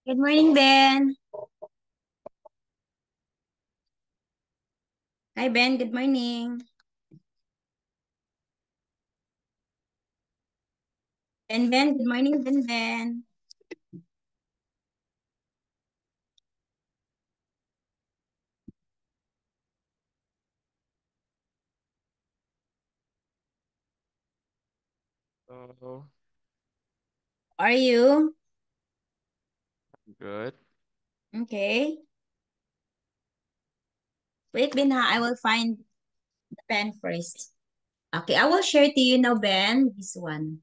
Good morning, Ben. Hi, Ben. Good morning. Ben. Good morning, Ben. Oh, Are you? good. Okay. Wait, Ben, ha. I will find the pen first. Okay, I will share to you now, Ben, this one.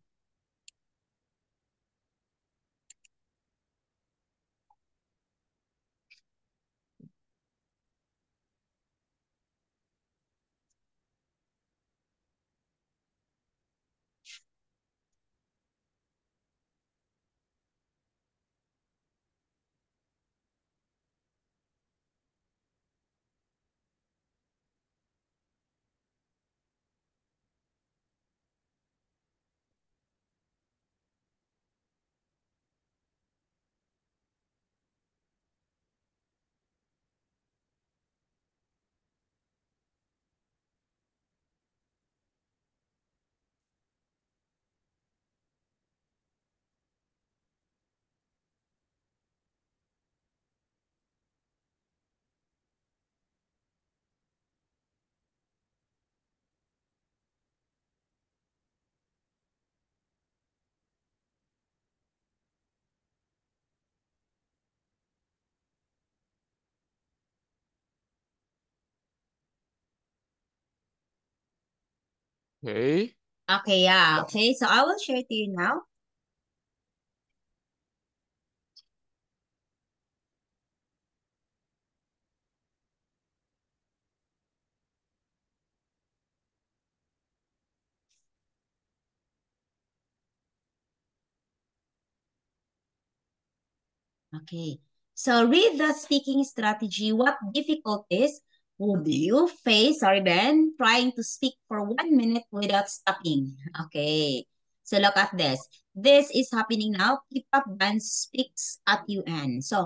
Okay. Okay, yeah. Okay, so I will share to you now. Okay. So read the speaking strategy. What difficulties would you face, sorry, Ben, trying to speak for 1 minute without stopping? Okay. So look at this. This is happening now. Keep up Ben speaks at UN. So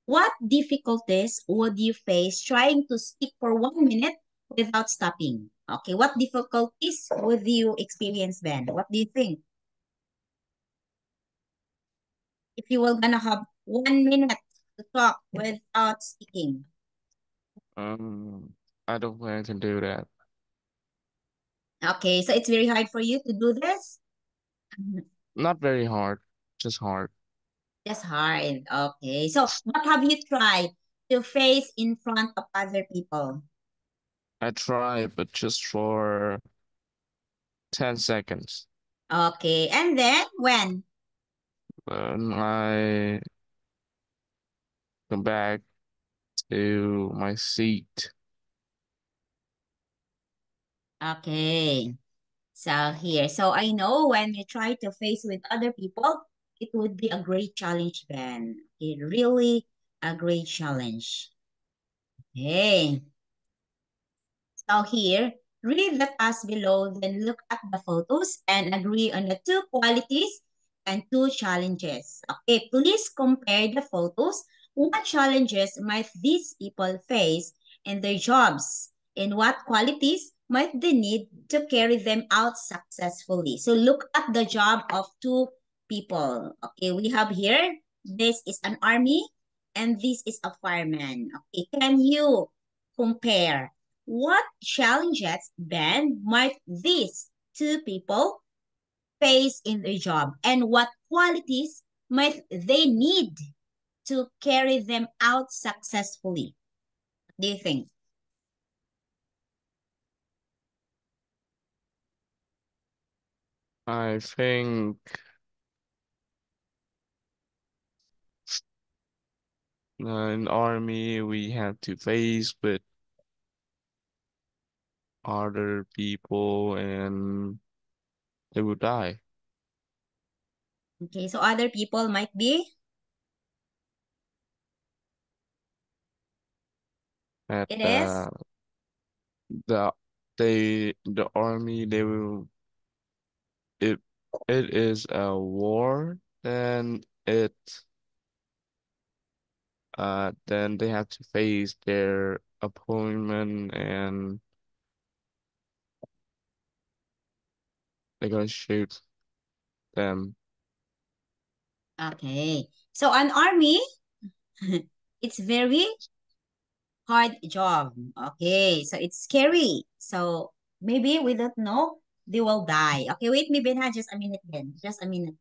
what difficulties would you face trying to speak for 1 minute without stopping? Okay. What difficulties would you experience, Ben? What do you think? If you were gonna have 1 minute to talk without speaking. Um, I don't plan to do that. Okay, so it's very hard for you to do this? Not very hard, just hard. That's hard. Okay. So what have you tried to face in front of other people? I try, but just for 10 seconds. Okay. And then when? Then I come back to my seat. Okay. So here. So I know when you try to face with other people, it would be a great challenge, Ben. It really a great challenge. Okay. So here, read the task below, then look at the photos and agree on the two qualities and two challenges. Okay, please compare the photos. What challenges might these people face in their jobs? And what qualities might they need to carry them out successfully? So look at the job of two people. Okay, we have here, this is an army and this is a fireman. Okay, can you compare? What challenges then might these two people face in their job, and what qualities might they need to carry them out successfully? What do you think? I think in army we have to face with other people and they will die Okay, so other people might be, at it is, the the army they will if it is a war then it then they have to face their appointment and they're gonna shoot them. Okay. So an army, it's very hard job. Okay. So it's scary. So maybe we don't know they will die. Okay, wait me, Benha, just a minute then. Just a minute.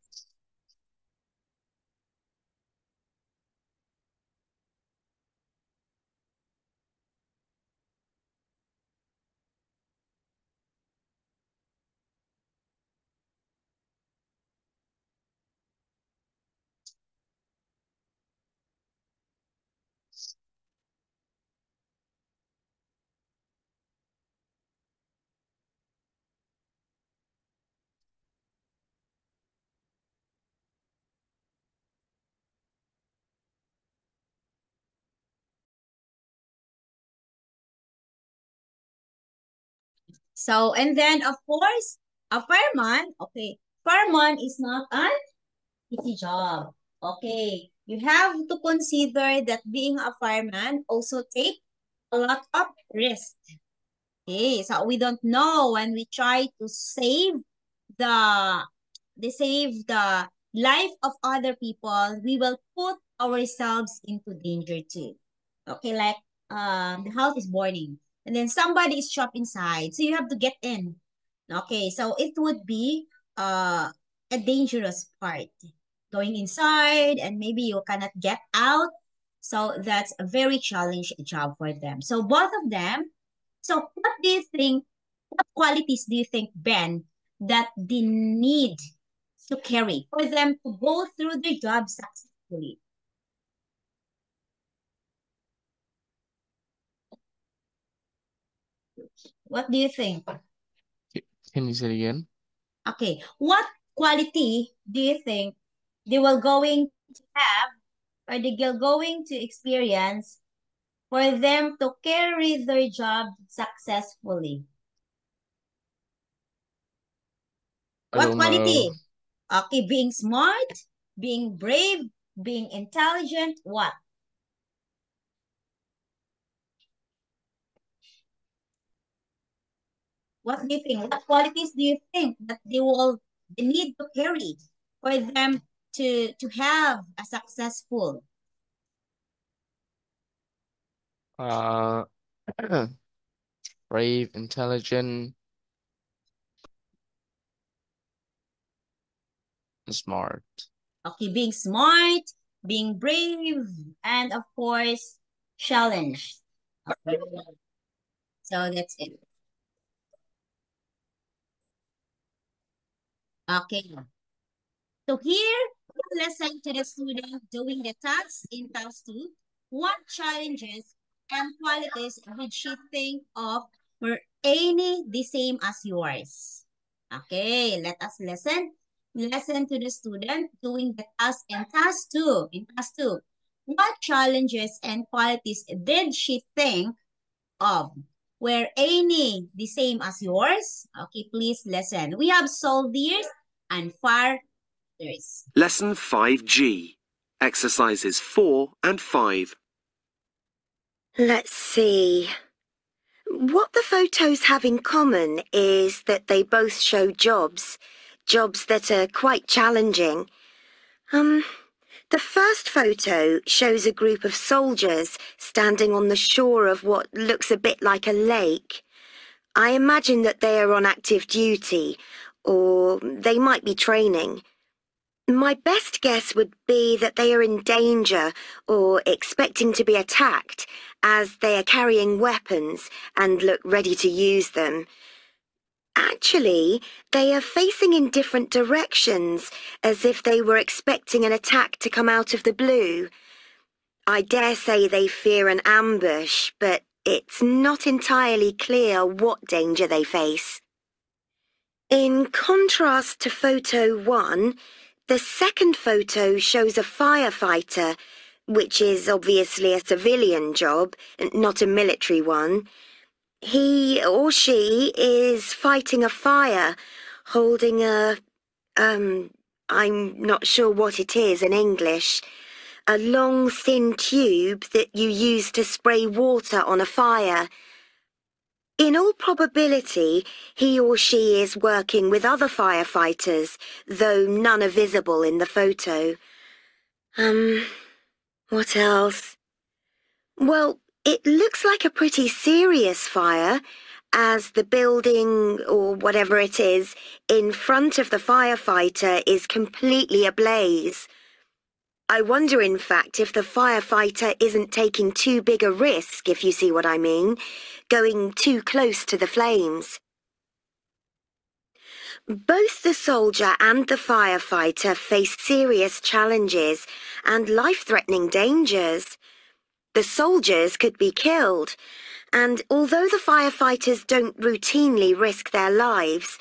So, and then of course, a fireman, okay, fireman is not an easy job. Okay, you have to consider that being a fireman also take a lot of risk. Okay, so we don't know when we try to save the the life of other people, we will put ourselves into danger too. Okay, like the house is burning and then somebody is trapped inside, so you have to get in. Okay, so it would be a dangerous part going inside and maybe you cannot get out. So that's a very challenging job for them. So both of them. So what do you think? What qualities do you think, Ben, that they need to carry for them to go through their job successfully? What do you think? Can you say it again? Okay, what quality do you think they will going to have or they are going to experience for them to carry their job successfully? I What don't know. quality? Okay, being smart, being brave, being intelligent, what? What do you think? What qualities do you think that they need to carry for them to have a successful? Uh, brave, intelligent, and smart. Okay, being smart, being brave, and of course, challenged. Okay. So that's it. Okay. So here, lesson to the student doing the task in task 2. What challenges and qualities did she think of were any the same as yours? Okay, let us listen. Listen to the student doing the task in task 2. In task 2, what challenges and qualities did she think of? Were any the same as yours? Okay, please listen. We have soldiers and firefighters. Lesson 5G. Exercises 4 and 5. Let's see. What the photos have in common is that they both show jobs that are quite challenging. The first photo shows a group of soldiers standing on the shore of what looks a bit like a lake. I imagine that they are on active duty, or they might be training. My best guess would be that they are in danger or expecting to be attacked, as they are carrying weapons and look ready to use them. Actually, they are facing in different directions, as if they were expecting an attack to come out of the blue. I dare say they fear an ambush, but it's not entirely clear what danger they face. In contrast to photo 1, the second photo shows a firefighter, which is obviously a civilian job, not a military one. He or she is fighting a fire, holding I'm not sure what it is in English. a long, thin tube that you use to spray water on a fire. In all probability, he or she is working with other firefighters, though none are visible in the photo. What else? Well, it looks like a pretty serious fire, as the building, or whatever it is, in front of the firefighter is completely ablaze. I wonder, in fact, if the firefighter isn't taking too big a risk, if you see what I mean, going too close to the flames. Both the soldier and the firefighter face serious challenges and life-threatening dangers. The soldiers could be killed, and although the firefighters don't routinely risk their lives,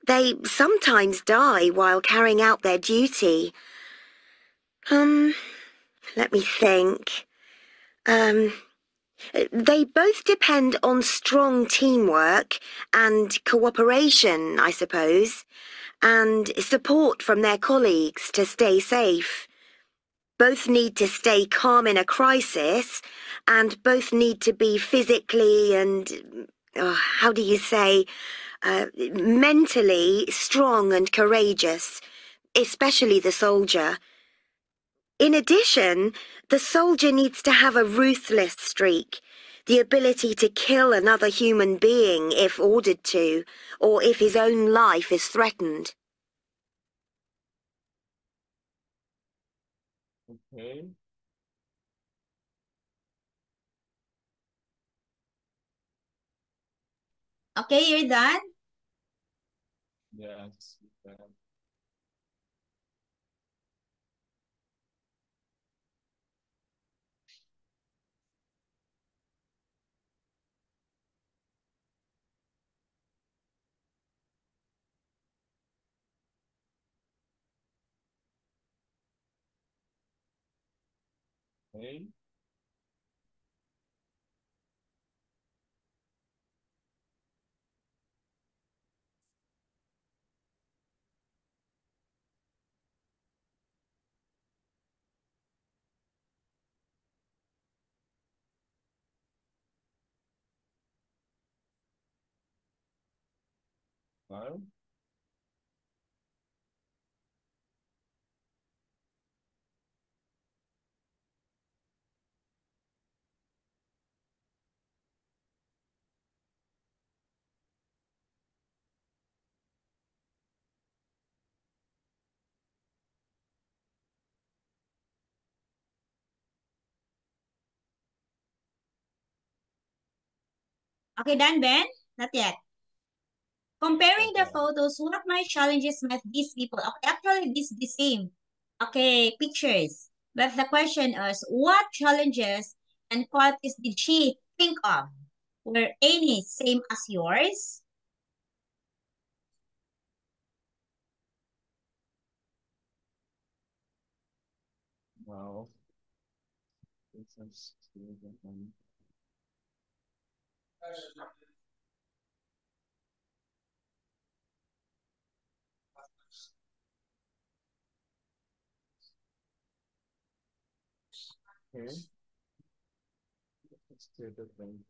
they sometimes die while carrying out their duty. Let me think. They both depend on strong teamwork and cooperation, I suppose, and support from their colleagues to stay safe. Both need to stay calm in a crisis, and both need to be physically and, how do you say, mentally strong and courageous, especially the soldier. In addition, the soldier needs to have a ruthless streak, the ability to kill another human being if ordered to, or if his own life is threatened. Okay. Okay, you're done? Yes. Okay. Five. Okay, done, Ben? Not yet. Comparing the Okay. photos, what my challenges met these people? Okay, actually, this is the same. Okay, pictures. But the question is, what challenges and qualities did she think of? Were any same as yours? Wow. This is still the one. Okay. It's still the same.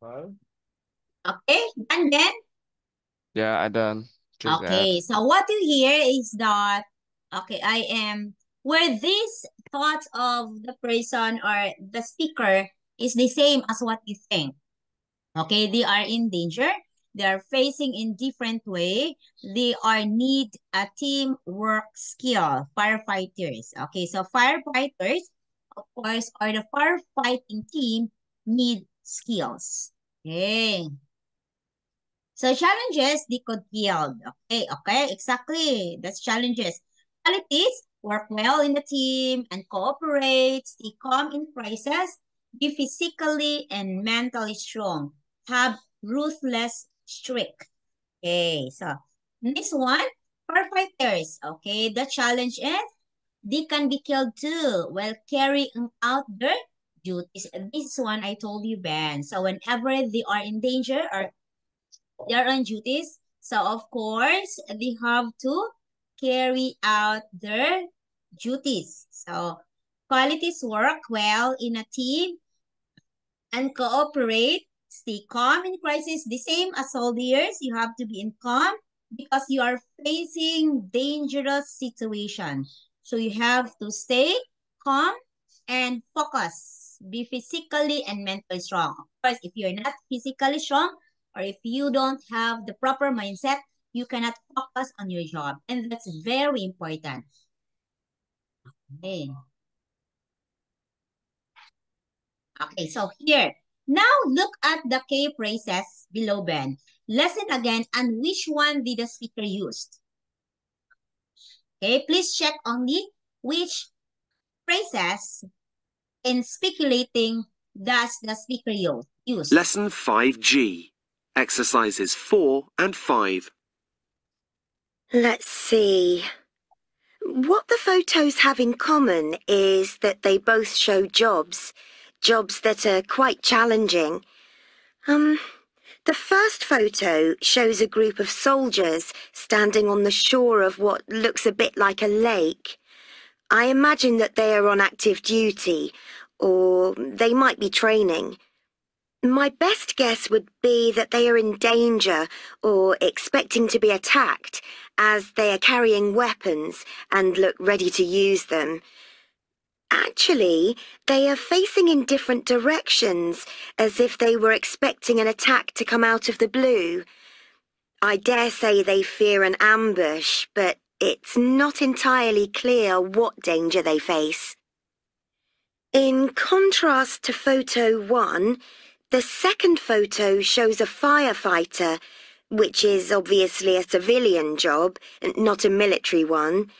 Five. Okay, done, Ben? Yeah, I done. Please add. Okay, so what you hear is that, okay, where these thoughts of the person or the speaker is the same as what you think. Okay, they are in danger. They are facing in different way. They are need a teamwork skill, firefighters. Okay, so firefighters, of course, or the firefighting team need skills. Okay. So challenges they could yield. Okay, exactly. That's challenges. Qualities, work well in a team, and cooperate, stay calm in crisis, be physically and mentally strong, have ruthless streak. Okay, so next one, firefighters. Okay, the challenge is they can be killed too while carrying out their duties. This one I told you, Ben. So whenever they are in danger or they are on duties, so of course they have to carry out their duties. So qualities work well in a team and cooperate, stay calm in crisis. The same as soldiers, you have to be in calm because you are facing dangerous situation. So you have to stay calm and focus. Be physically and mentally strong. Of course, if you're not physically strong or if you don't have the proper mindset, you cannot focus on your job. And that's very important. Okay. Okay, so here. Now look at the key phrases below, Ben. Listen again and which one did the speaker use? Okay, please check only which phrases in speculating does the speaker use. Lesson 5G. Exercises 4 and 5. Let's see. What the photos have in common is that they both show jobs that are quite challenging. The first photo shows a group of soldiers standing on the shore of what looks a bit like a lake. I imagine that they are on active duty, or they might be training. My best guess would be that they are in danger or expecting to be attacked, as they are carrying weapons and look ready to use them. Actually, they are facing in different directions, as if they were expecting an attack to come out of the blue. I dare say they fear an ambush, but it's not entirely clear what danger they face. In contrast to photo 1, the second photo shows a firefighter, which is obviously a civilian job, not a military one.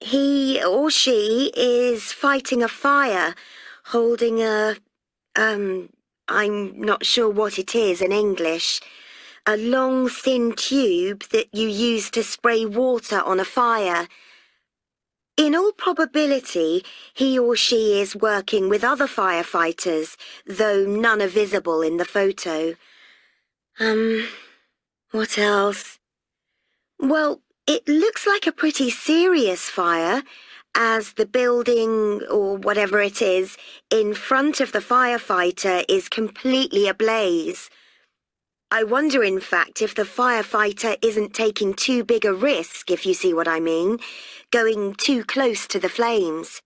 He or she is fighting a fire, holding I'm not sure what it is in English, a long thin tube that you use to spray water on a fire. In all probability, he or she is working with other firefighters, though none are visible in the photo. What else? Well, it looks like a pretty serious fire, as the building, or whatever it is, in front of the firefighter is completely ablaze. I wonder, in fact, if the firefighter isn't taking too big a risk, if you see what I mean, going too close to the flames.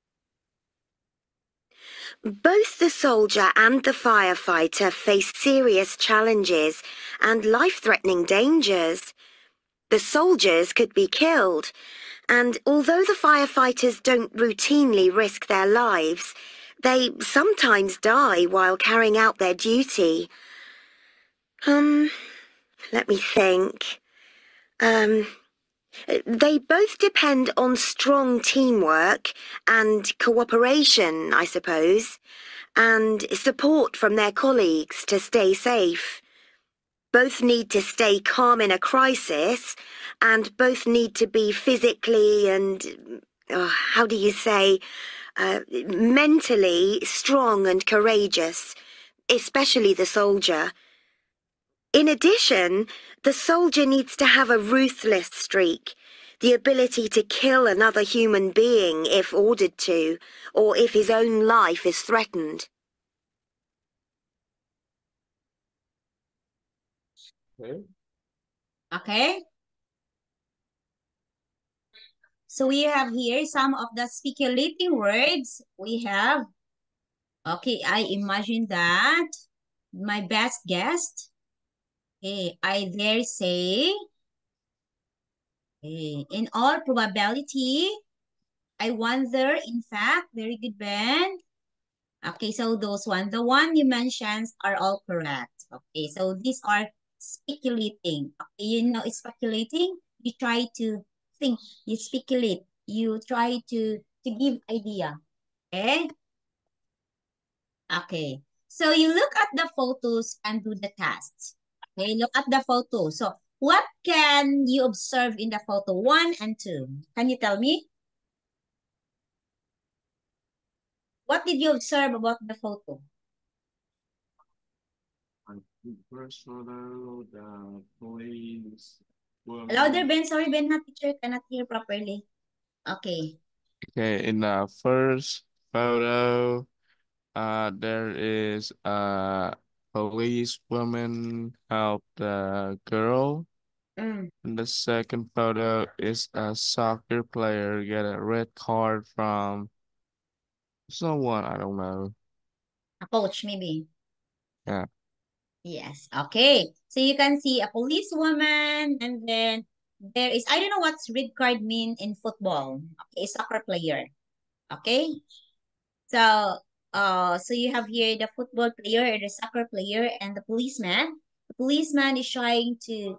Both the soldier and the firefighter face serious challenges and life-threatening dangers. The soldiers could be killed, and although the firefighters don't routinely risk their lives, they sometimes die while carrying out their duty. Let me think. They both depend on strong teamwork and cooperation, I suppose, and support from their colleagues to stay safe. Both need to stay calm in a crisis, and both need to be physically and, mentally strong and courageous, especially the soldier. In addition, the soldier needs to have a ruthless streak, the ability to kill another human being if ordered to, or if his own life is threatened. Okay. So we have here some of the speculating words. We have, okay, I imagine that my best guess, okay, I dare say, okay, in all probability, I wonder, in fact, very good, Ben. Okay, so those one, the one you mentioned are all correct. Okay, so these are speculating. Okay, you know, speculating, you try to think, you speculate, you try to give idea. Okay? Okay. So you look at the photos and do the tasks. Okay, look at the photo. So what can you observe in the photo 1 and 2? Can you tell me? What did you observe about the photo? First photo, the police Louder, woman. Ben. Sorry, Ben, not teacher cannot hear properly. Okay. Okay, in the first photo, there is a police woman help the girl. Mm. And the second photo is a soccer player get a red card from someone, I don't know. A coach, maybe. Yeah. Yes. Okay. So you can see a policewoman, and then there is, I don't know what's red card mean in football. Okay, soccer player. Okay. So, so you have here the football player, the soccer player, and the policeman. The policeman is trying to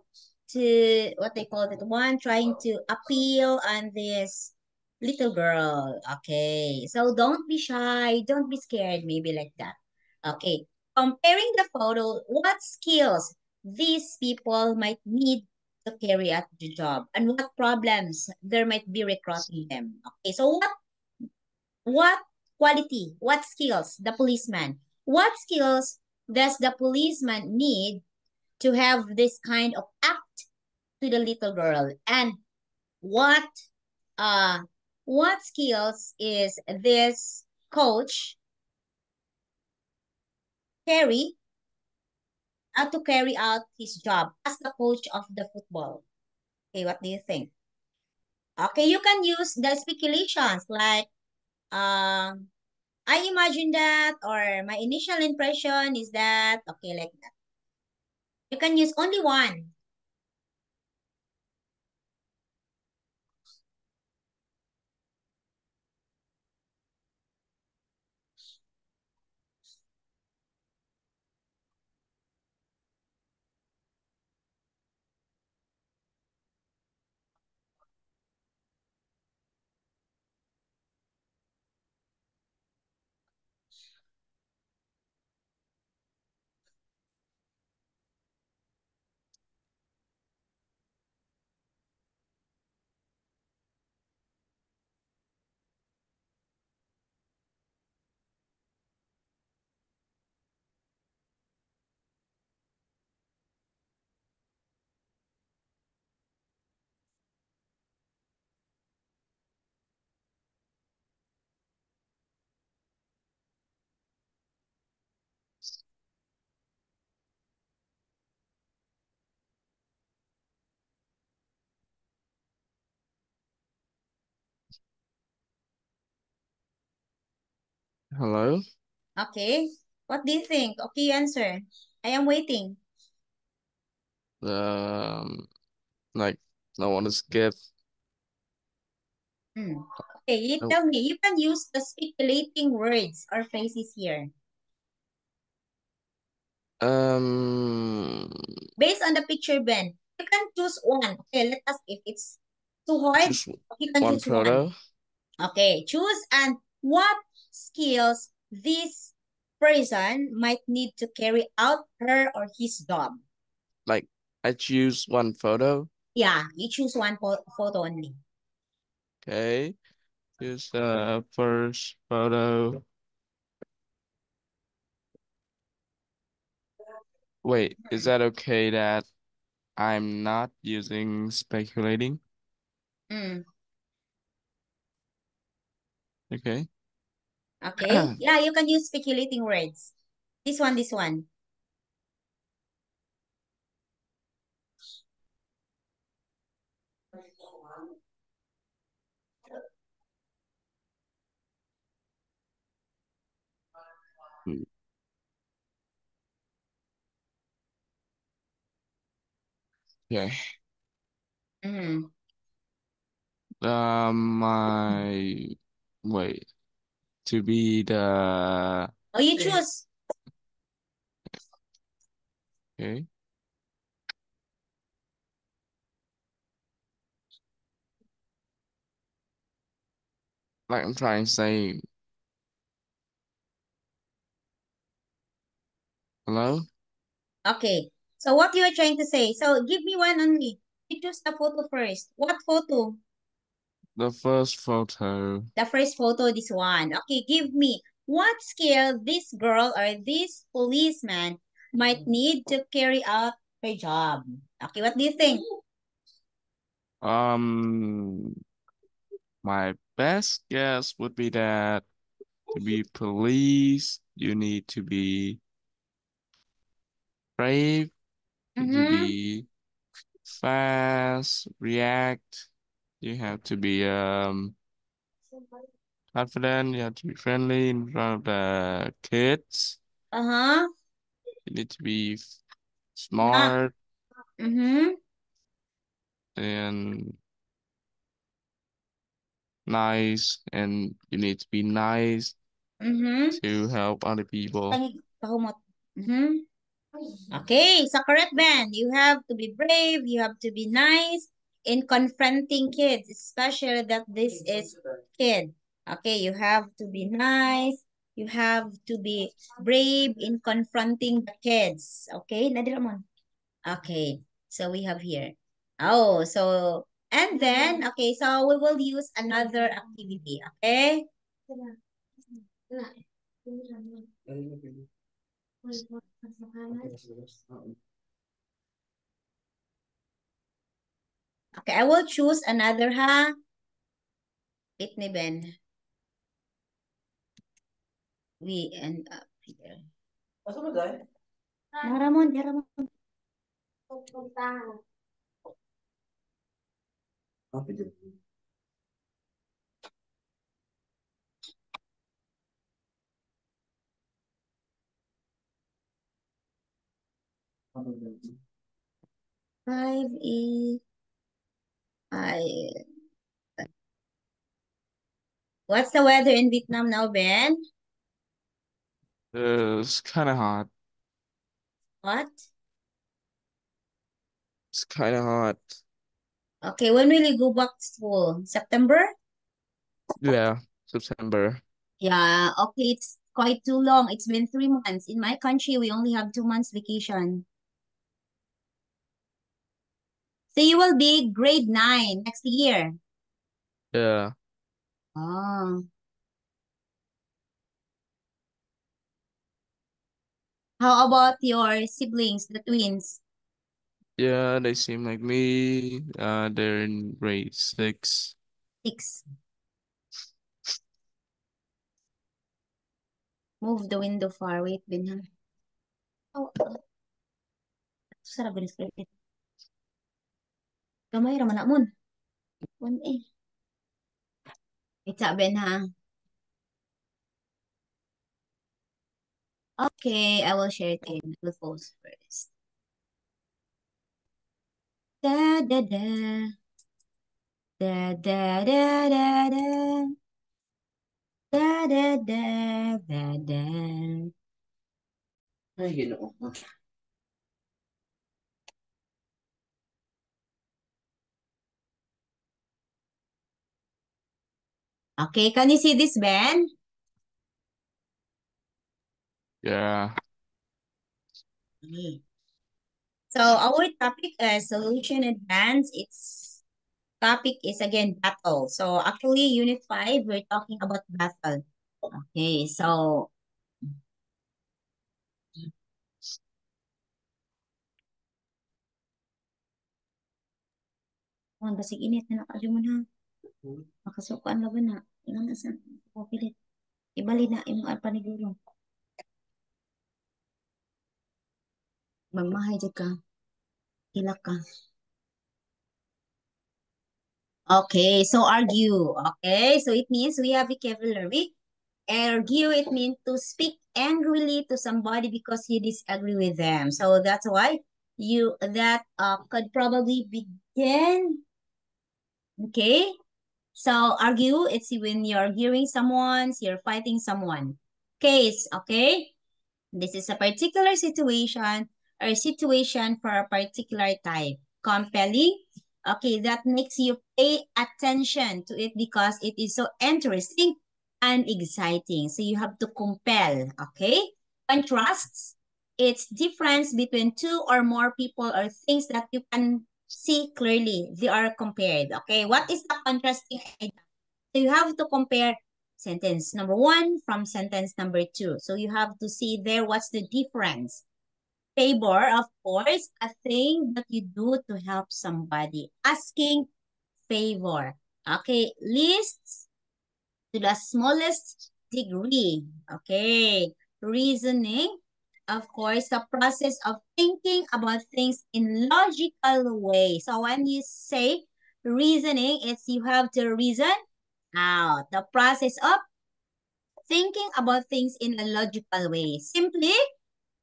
what they call it, one trying to appeal on this little girl. Okay, so don't be shy, don't be scared, maybe like that. Okay, comparing the photo, what skills these people might need to carry out the job, and what problems there might be recruiting them. Okay, so what quality, what skills the policeman, what skills does the policeman need to have this kind of act to the little girl, and what uh what skills is this coach carry to carry out his job as the coach of the football. Okay, what do you think? Okay, you can use the speculations like um I imagine that, or my initial impression is that, okay, like that. You can use only one. Hello? Okay. What do you think? Okay, you answer. I am waiting. Um, like, I want to skip. Hmm. Okay, you Oh, tell me. You can use the speculating words or phrases here. um, Based on the picture, Ben, you can choose one. Okay, let us, if it's too hard, just you can one choose one. photo. Okay, choose and what skills this person might need to carry out her or his job. Like, I choose one photo. Yeah, you choose one photo only. Okay. Choose the first photo. Wait, is that okay that I'm not using speculating? Mm, Okay. okay. Yeah, you can use speculating words. This one, this one. Okay. Mm. My wait to be the Oh, you choose. okay. Like I'm trying to say, hello? Okay. So what you are trying to say? So give me one only. You choose the photo first. What photo? The first photo. The first photo, this one. Okay, give me what skill this girl or this policeman might need to carry out her job. Okay, what do you think? Um, my best guess would be that to be police, you need to be brave, you need to Mm-hmm. be fast, react. You have to be confident, you have to be friendly in front of the kids. Uh-huh. You need to be Ah. smart Mm-hmm. and nice, and you need to be nice Mm-hmm. to help other people. Tangig, pahumot. Mm-hmm. Okay, so correct, Ben. You have to be brave, you have to be nice in confronting kids, especially that this is kid. Okay, you have to be nice, you have to be brave in confronting the kids. Okay, Nadiramon. Okay, so we have here. Oh, so, and then, okay, so we will use another activity, okay? Okay, I will choose another, ha? It ni Ben. We end up here. Naramon, Naramon. Five is I. What's the weather in Vietnam now, Ben? It's kind of hot. What? It's kind of hot. Okay, when will you go back to school? September? Yeah, September. Yeah, okay, it's quite too long. It's been 3 months. In my country, we only have 2 months vacation. So you will be grade 9 next year. Yeah. Oh. How about your siblings, the twins? Yeah, they seem like me. They're in grade 6. 6. Move the window far. Wait, Ben, ha? Oh, sarap ganis kredit. Gamay raman na mon. One eh. It's a Ben, ha? Okay, I will share it in the post first. Da da da. Da da da da da. Da da da da da. Ay, Ginoo. Okay, can you see this, Ben? Yeah. Okay. So our topic is solution advance. Its topic is again battle. So actually, Unit 5, we're talking about battle. Okay, so ang basig init na nakadyo mo na. Makasukaan na ba na? Ilang na sa pilit. Ibali na imong paniguro. Magmahay dyan ka. Hilak ka. Okay, so argue. Okay, so it means we have vocabulary. Argue, it means to speak angrily to somebody because you disagree with them. So that's why you that could probably begin. Okay, so argue, it's when you're hearing someone, you're fighting someone. Case, okay? This is a particular situation or situation for a particular type. Compelling, Okay, that makes you pay attention to it because it is so interesting and exciting. So you have to compel, okay? Contrasts, it's difference between two or more people or things that you can see clearly. They are compared, okay? What is the contrasting idea? So you have to compare sentence number one from sentence number two. So you have to see there what's the difference. Favor, of course, a thing that you do to help somebody. Asking favor. Okay, lists to the smallest degree. Okay, reasoning, of course, the process of thinking about things in logical way. So when you say reasoning, it's you have to reason out. The process of thinking about things in a logical way. Simply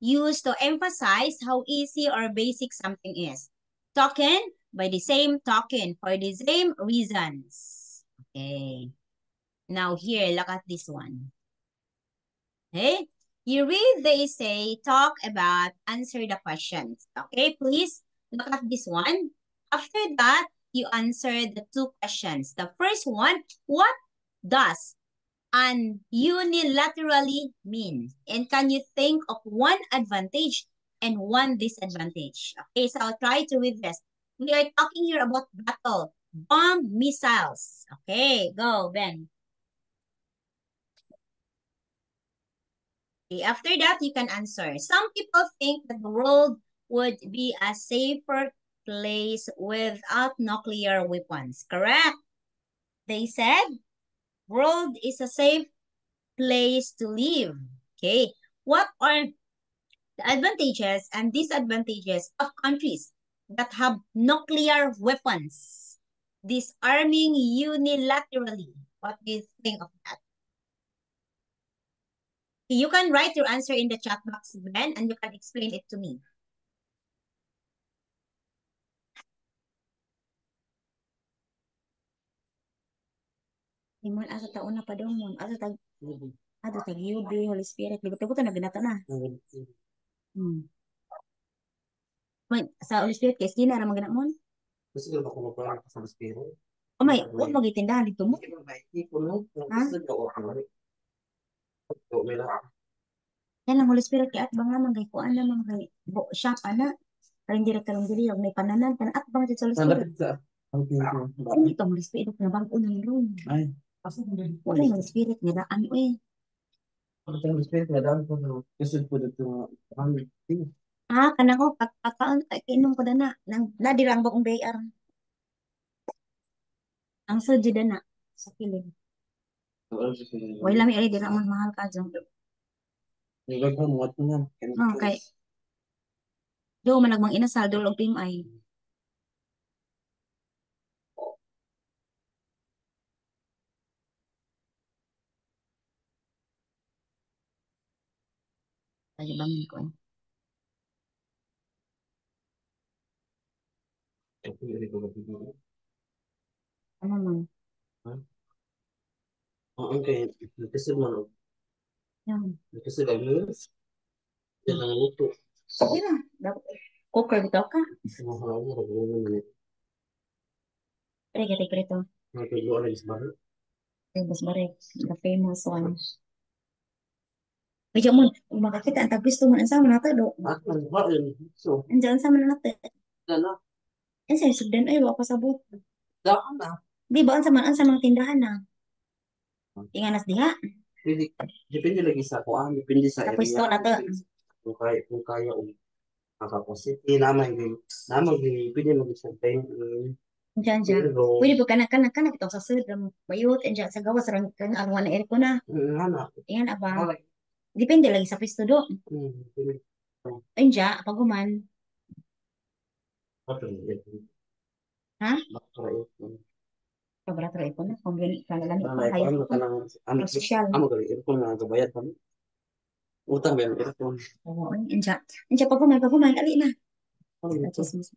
used to emphasize how easy or basic something is. Token by the same token for the same reasons. Okay. Now here, look at this one. Okay. You read, they say, talk about, answer the questions. Okay, please look at this one. After that, you answer the two questions. The first one, what does and unilaterally mean? And can you think of one advantage and one disadvantage? Okay, so I'll try to read this. We are talking here about battle, bomb missiles. Okay, go, Ben. Okay, after that, you can answer. Some people think that the world would be a safer place without nuclear weapons. Correct? They said world is a safe place to live. Okay, what are the advantages and disadvantages of countries that have nuclear weapons disarming unilaterally? What do you think of that? You can write your answer in the chat box, Ben, and you can explain it to me. Imon asa taon na pa daw mo. Asa tag UB, Holy Spirit. Ligot-ligot na binata na. Hmm. Sa Holy Spirit, kay skin na mga mo. Gusto ko ba kumapala sa Spiro? Oh my, huwag magitindahan dito mo. Ha? Yan lang Holy Spirit, kay at bang naman, kay kuan naman, kay shop, ana. Karindirek karindirek, may pananan, kan at bang sa Holy Spirit. Hindi ka Holy Spirit, na bang unang room. Ay. Wala yung Holy Spirit, nga daan, eh. Ang Holy Spirit nga daan ko kusod po dito ang Ah, kanang ko, pagkakaon, kainom ko na, nadirang ba kong bayar. Ang sudyo na, sa piling. Wala lami, ay, di naman mahal ka dyan. Nagag mo muwat mo nga. Okay. Do man nagmang inasal dulog timay. Tayo bangin ko. Ano man? Okay, kasi mo Yan. kasi lang mo. Yan ang luto. Sige na. Cooker bitaw ka. Pre, gatay ko rito. Nagtulo ang isbar. Ay, mas barek. The famous one. Medyo mo, makakita ang tabis to mo. Ang sama nato do. At ang ba yun? So, Andiyan sama na nato. dala. Ang sa'yo sugdan ay wako sabot. Daan na. Di ba? Ang sa mga tindahan na. Inganas diha. Depende lagi sa kuan, depende sa Sa area. pwesto na to. Kung kaya makapositi naman pwede mag-isang Andiyan dyan. pero Pwede po kanak ito sa sud. Bayot. Andiyan sa gawas. Kan ang wala air ko na. anak Yan aba. Depende lagi sa pwesto do. Andiyan, paguman. Ha? Sobra ito na. Kung gani, kalalan ito. Hayop ko. Ang sosyal. Utang ba yung aircon? Oo, andiyan. Andiyan, paguman. Ali na. Ano yun ito? Chismis.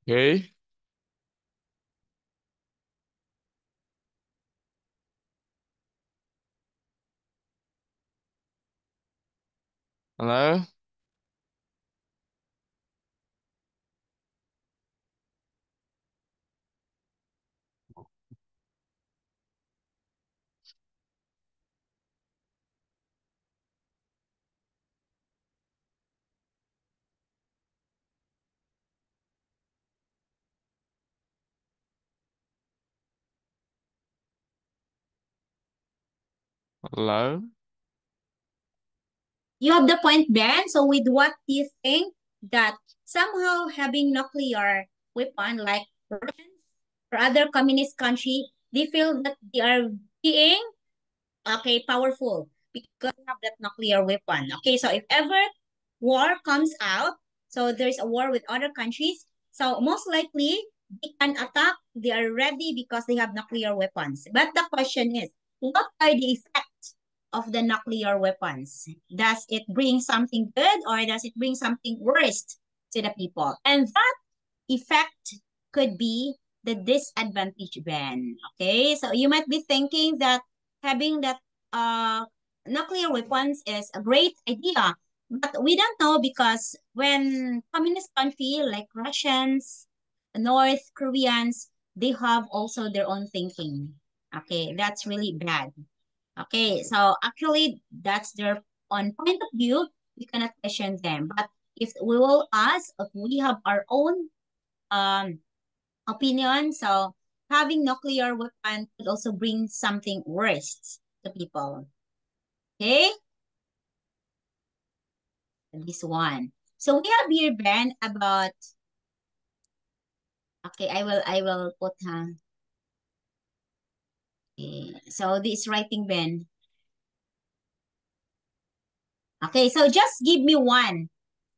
Okay. Hello? Hello? You have the point, Ben. So with what do you think that somehow having nuclear weapon like Russians or other communist country, they feel that they are being powerful because they have that nuclear weapon. Okay, so if ever war comes out, so there's a war with other countries, so most likely they can attack, they are ready because they have nuclear weapons. But the question is, what are the effects of the nuclear weapons? Does it bring something good or does it bring something worse to the people? And that effect could be the disadvantage ban. Okay, so you might be thinking that having that nuclear weapons is a great idea, but we don't know because when communist country like Russians, North Koreans, they have also their own thinking. Okay, that's really bad. Okay, so actually that's their own point of view. We cannot question them. But if we will ask, if we have our own um opinion. So having nuclear weapon could also bring something worse to people. Okay, this one. So we have here Ben about. Okay, I will put okay. So this writing Ben. Okay, so just give me one.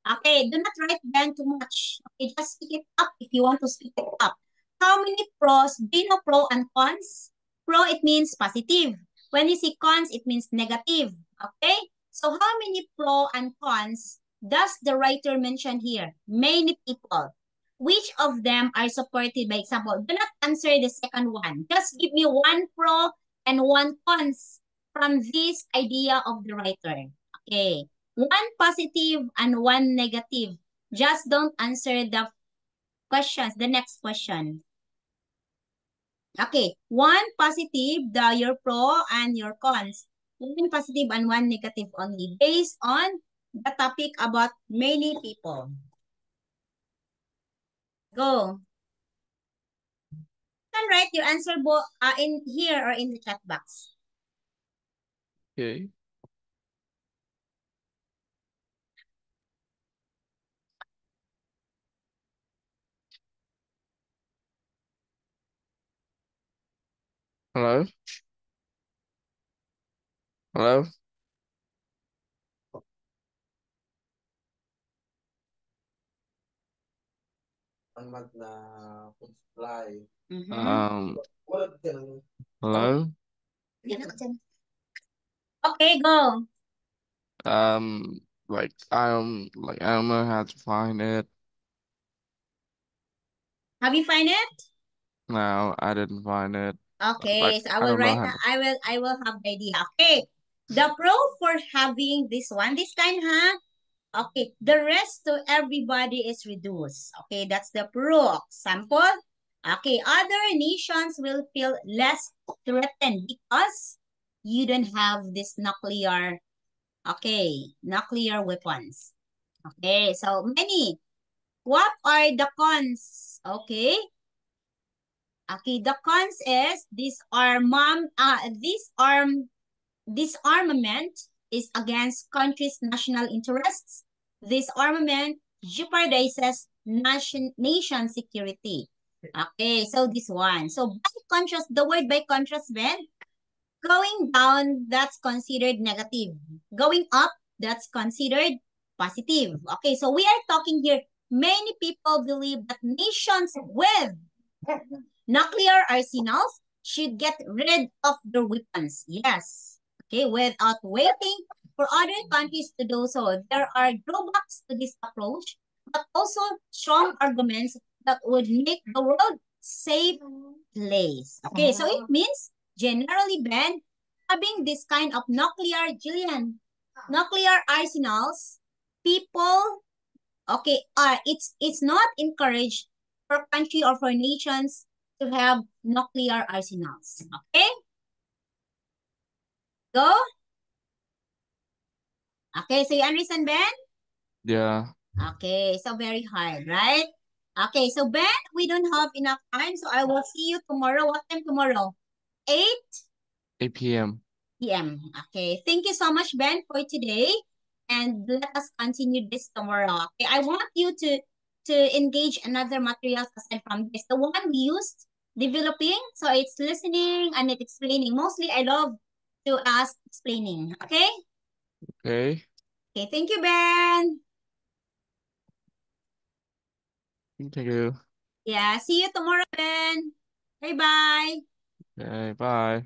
Okay, do not write Ben too much. Okay, just speak it up if you want to speak it up. How many pros? Do you know pro and cons? Pro, it means positive. When you see cons, it means negative. Okay? So how many pro and cons does the writer mention here? Many people. Which of them are supported by example? Do not answer the second one. Just give me one pro and one cons from this idea of the writer. Okay. One positive and one negative. Just don't answer the questions, the next question. Okay, one positive, your pro and your cons. One positive and one negative only based on the topic about many people. Go. You can write your answer in here or in the chat box. Okay. Hello? Hello? Ang na food supply. Wala ka Hello? Okay, go. Like I don't know how to find it. Have you find it? No, I didn't find it. Okay, so I I will don't know write. how to. I will have the idea. Okay, the pro for having this one, this kind, huh? Okay, the rest to everybody is reduced. Okay, that's the pro example. Okay, other nations will feel less threatened because you don't have this nuclear. Okay, nuclear weapons. Okay, so many. What are the cons? Okay. Okay, the cons is disarmament is against countries' national interests. Disarmament jeopardizes nation security. Okay, so this one. So by contrast, the word by contrast, Ben, going down, that's considered negative. Going up, that's considered positive. Okay, so we are talking here, many people believe that nations with nuclear arsenals should get rid of their weapons. Yes. Okay, without waiting for other countries to do so. There are drawbacks to this approach, but also strong arguments that would make the world safe place. Okay, so it means generally, Ben, having this kind of nuclear arsenals, people, okay, it's not encouraged for country or for nations to have nuclear arsenals. Okay, go. Okay, so you understand, Ben? Yeah. Okay, so very hard, right? Okay, so Ben, we don't have enough time, so I will see you tomorrow. What time tomorrow? 8 8 p.m. p.m. Okay, thank you so much, Ben, for today. And let us continue this tomorrow. Okay, I want you to engage another materials aside from this. The one we used developing, so it's listening and it's explaining. Mostly, I love to ask explaining. Okay? Okay. Okay, thank you, Ben. Thank you. Yeah, see you tomorrow, Ben. Bye-bye. Okay, bye.